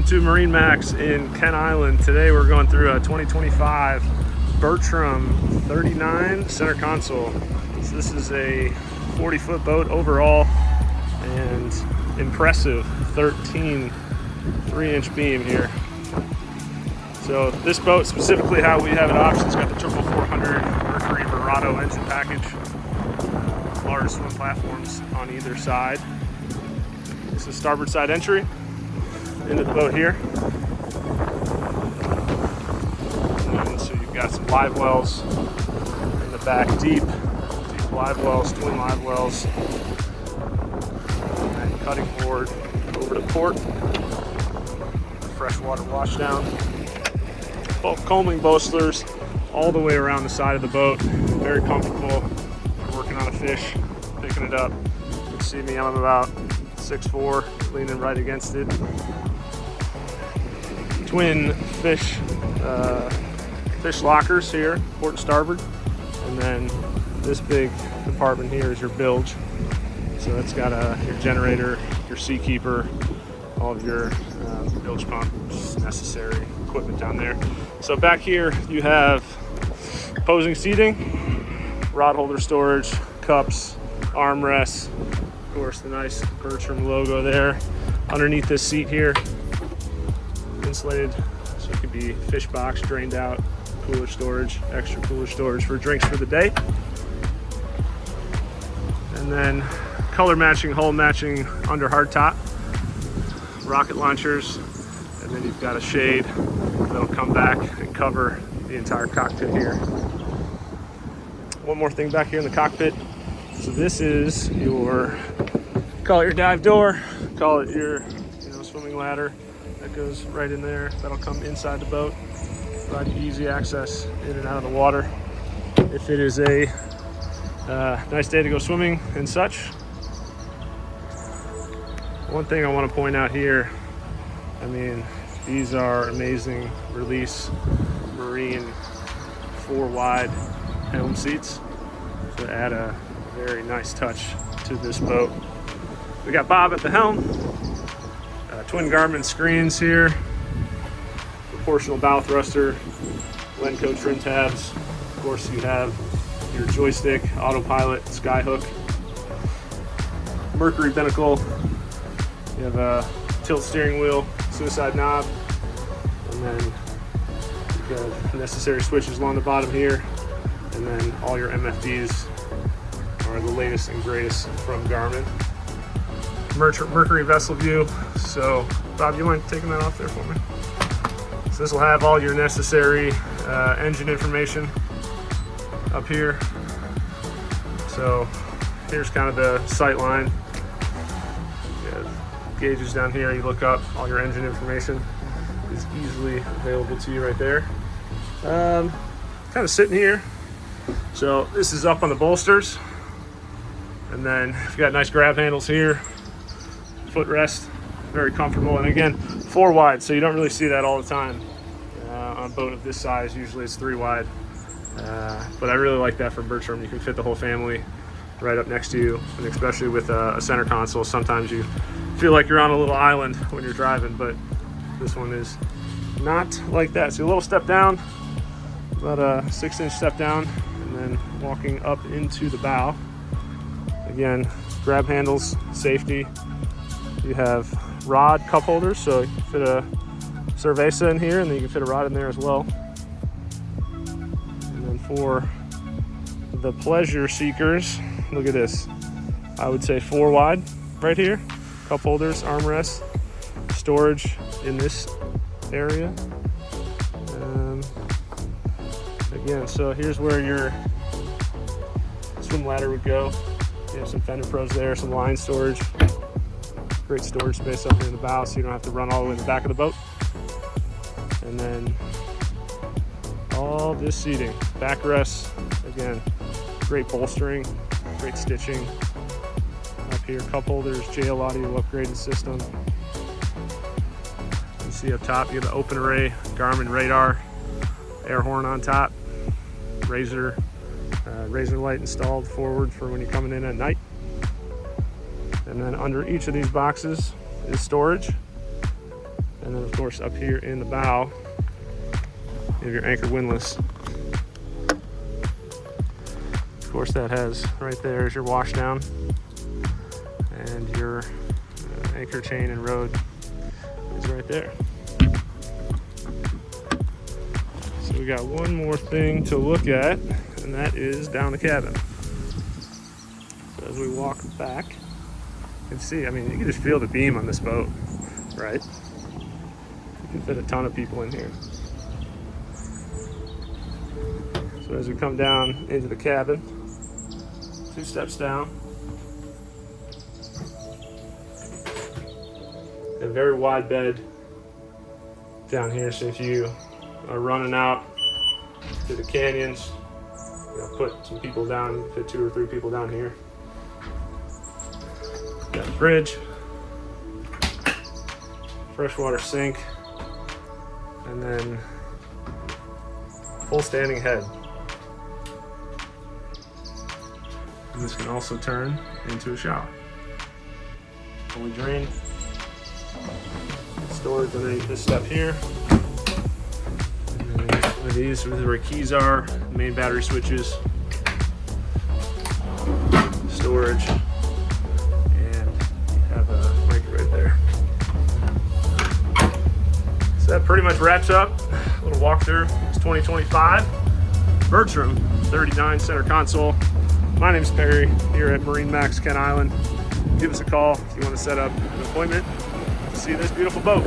Welcome to MarineMax in Kent Island. Today we're going through a 2025 Bertram 39 center console. So this is a 40-foot boat overall and impressive 13 3-inch beam here. So this boat specifically, how we have it optioned, it's got the 400 Mercury Verado engine package, large swim platforms on either side. This is starboard side entry into the boat here. And so you've got some live wells in the back, deep live wells, twin live wells, and cutting board over to port, freshwater washdown, both combing boastlers all the way around the side of the boat. Very comfortable. You're working on a fish, picking it up. You can see me, I'm about 6'4", leaning right against it. Twin fish lockers here, port and starboard, and then this big compartment here is your bilge. So it's got your generator, your seakeeper, all of your bilge pumps, necessary equipment down there. So back here you have opposing seating, rod holder storage, cups, armrests, of course the nice Bertram logo there. Underneath this seat here, insulated, so it could be fish box, drained out, cooler storage, extra cooler storage for drinks for the day. And then color matching, hull matching under hardtop, rocket launchers, and then you've got a shade that'll come back and cover the entire cockpit here. One more thing back here in the cockpit. So this is your, call it your dive door, call it your swimming ladder. That goes right in there. That'll come inside the boat, provide you easy access in and out of the water. If it is a nice day to go swimming and such. One thing I want to point out here, I mean, these are amazing release marine 4-wide helm seats to add a very nice touch to this boat. We got Bob at the helm. Twin Garmin screens here, proportional bow thruster, Lenco trim tabs. Of course, you have your joystick, autopilot, skyhook, Mercury binnacle. You have a tilt steering wheel, suicide knob, and then you've got necessary switches along the bottom here, and then all your MFDs are the latest and greatest from Garmin. Mercury vessel view. So Bob, you mind taking that off there for me? So this will have all your necessary engine information up here. So here's kind of the sight line. You have gauges down here. You look up, all your engine information is easily available to you right there. Kind of sitting here. So this is up on the bolsters, and then you've got nice grab handles here, footrest, very comfortable, and again 4 wide, so you don't really see that all the time on a boat of this size. Usually it's 3 wide, but I really like that for Bertram. You can fit the whole family right up next to you, and especially with a center console, sometimes you feel like you're on a little island when you're driving, but this one is not like that. So a little step down, about a 6-inch step down, and then walking up into the bow. Again, grab handles, safety. You have rod cup holders, so you can fit a cerveza in here, and then you can fit a rod in there as well. And then for the pleasure seekers, look at this. I would say 4 wide right here. Cup holders, armrests, storage in this area. Again, so here's where your swim ladder would go. You have some fender pros there, some line storage. Great storage space up here in the bow, so you don't have to run all the way to the back of the boat. And then all this seating, backrests, again, great bolstering, great stitching. Up here, cup holders, JL Audio upgraded system. You see up top, you have the open array Garmin radar, air horn on top, razor light installed forward for when you're coming in at night. And then under each of these boxes is storage. And then of course up here in the bow, you have your anchor windlass. Of course that has right there is your washdown and your anchor chain and rode is right there. So we got one more thing to look at, and that is down the cabin. So as we walk back, you can see, I mean, you can just feel the beam on this boat, right? You can fit a ton of people in here. So as we come down into the cabin, 2 steps down, a very wide bed down here, so if you are running out to the canyons, put some people down, fit 2 or 3 people down here. Got a fridge, freshwater sink, and then full standing head. And this can also turn into a shower. Fully drained. Storage underneath this step here. And then these are where keys are, main battery switches, storage, and you have a microwave there. So that pretty much wraps up a little walkthrough. It's 2025 Bertram 39 center console. My name's Perry here at MarineMax Kent Island. Give us a call if you want to set up an appointment to see this beautiful boat.